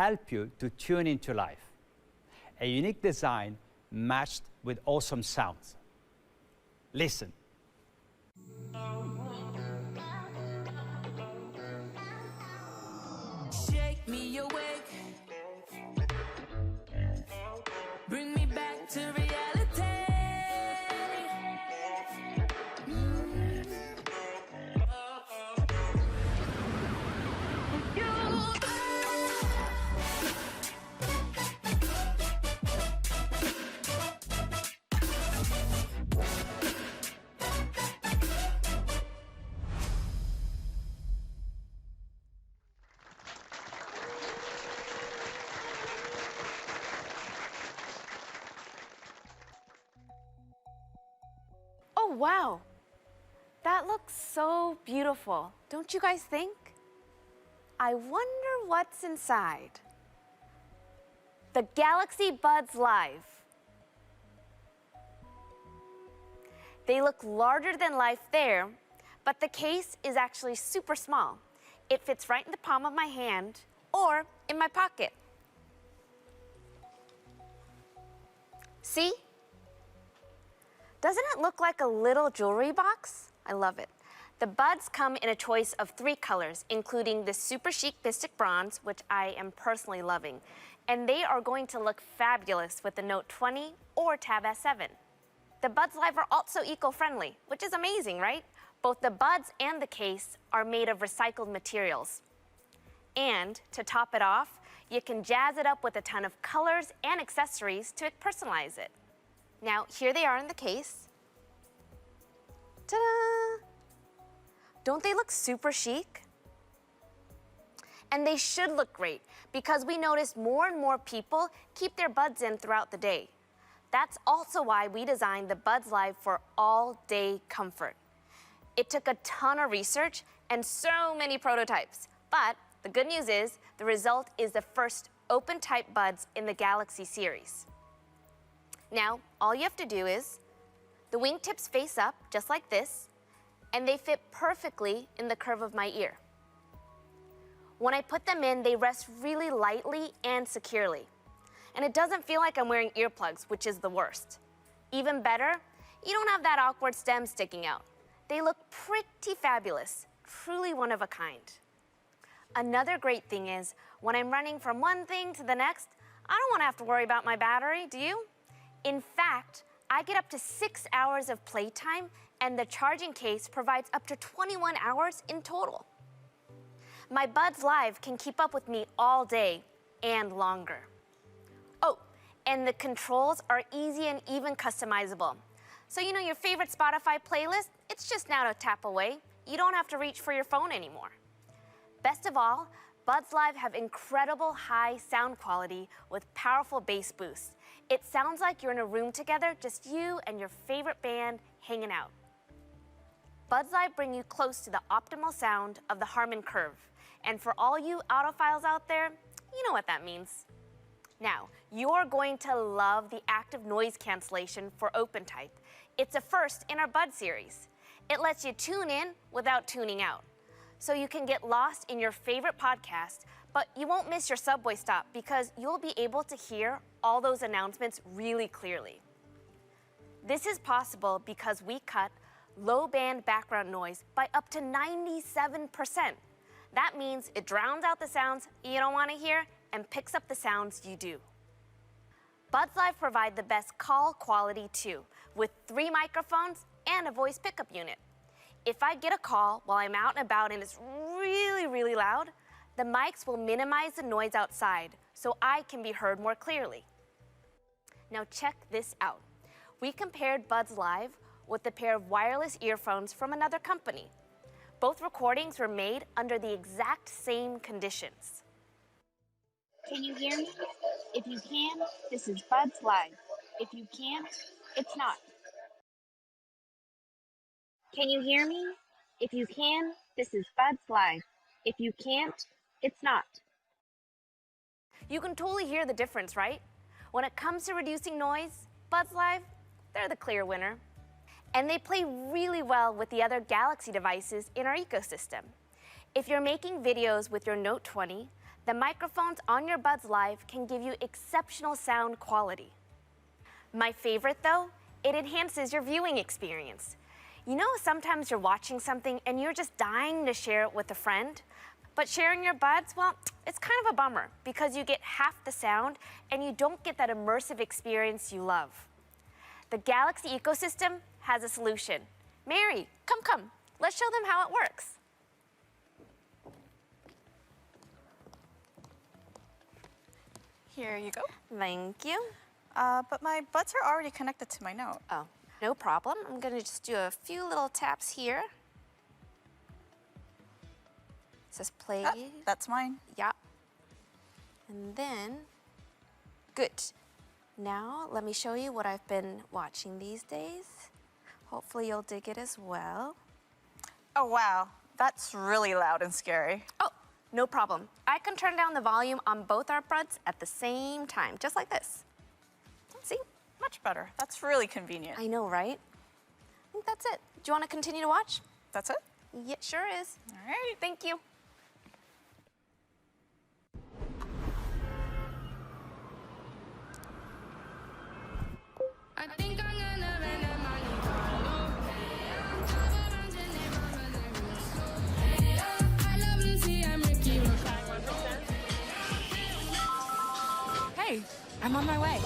help you to tune into life. A unique design matched with awesome sounds. Listen. Shake me awake, bring me back to reality. Oh, wow. That looks so beautiful, don't you guys think? I wonder what's inside. The Galaxy Buds Live. They look larger than life there, but the case is actually super small. It fits right in the palm of my hand or in my pocket. See? Doesn't it look like a little jewelry box? I love it. The buds come in a choice of 3 colors, including the super chic Mystic Bronze, which I am personally loving. And they are going to look fabulous with the Note 20 or Tab S7. The Buds Live are also eco-friendly, which is amazing, right? Both the buds and the case are made of recycled materials. And to top it off, you can jazz it up with a ton of colors and accessories to personalize it. Now, here they are in the case. Ta-da! Don't they look super chic? And they should look great because we notice more and more people keep their buds in throughout the day. That's also why we designed the Buds Live for all-day comfort. It took a ton of research and so many prototypes, but the good news is the result is the first open-type buds in the Galaxy series. Now, all you have to do is, the wingtips face up, just like this, and they fit perfectly in the curve of my ear. When I put them in, they rest really lightly and securely. And it doesn't feel like I'm wearing earplugs, which is the worst. Even better, you don't have that awkward stem sticking out. They look pretty fabulous, truly one of a kind. Another great thing is, when I'm running from one thing to the next, I don't want to have to worry about my battery, do you? In fact, I get up to 6 hours of playtime, and the charging case provides up to 21 hours in total. My Buds Live can keep up with me all day and longer. Oh, and the controls are easy and even customizable. So you know your favorite Spotify playlist? It's just now to tap away. You don't have to reach for your phone anymore. Best of all, Buds Live have incredible high sound quality with powerful bass boosts. It sounds like you're in a room together, just you and your favorite band hanging out. Buds Live bring you close to the optimal sound of the Harman curve. And for all you audiophiles out there, you know what that means. Now, you're going to love the active noise cancellation for OpenType. It's a first in our Bud series. It lets you tune in without tuning out. So you can get lost in your favorite podcast, but you won't miss your subway stop because you'll be able to hear all those announcements really clearly. This is possible because we cut low-band background noise by up to 97%. That means it drowns out the sounds you don't want to hear and picks up the sounds you do. Buds Live provide the best call quality too, with 3 microphones and a voice pickup unit. If I get a call while I'm out and about and it's really, really loud, the mics will minimize the noise outside so I can be heard more clearly. Now check this out. We compared Buds Live with a pair of wireless earphones from another company. Both recordings were made under the exact same conditions. Can you hear me? If you can, this is Buds Live. If you can't, it's not. Can you hear me? If you can, this is Buds Live. If you can't, it's not. You can totally hear the difference, right? When it comes to reducing noise, Buds Live, they're the clear winner. And they play really well with the other Galaxy devices in our ecosystem. If you're making videos with your Note 20, The microphones on your Buds Live can give you exceptional sound quality. My favorite though, it enhances your viewing experience. You know, sometimes you're watching something and you're just dying to share it with a friend, but sharing your buds, well, it's kind of a bummer because you get half the sound and you don't get that immersive experience you love. The Galaxy ecosystem has a solution. Mary, come, let's show them how it works. Here you go. Thank you. But my buds are already connected to my Note. Oh, no problem. I'm gonna just do a few little taps here. It says play. That's mine. Yeah. And then, good. Now, let me show you what I've been watching these days. Hopefully you'll dig it as well. Oh, wow. That's really loud and scary. Oh, no problem. I can turn down the volume on both our buds at the same time, just like this. See? Much better. That's really convenient. I know, right? I think that's it. Do you want to continue to watch? That's it? Yeah, sure is. All right. Thank you. I think I'm gonna rent a money I love Lucy, I'm Ricky. Hey, I'm on my way.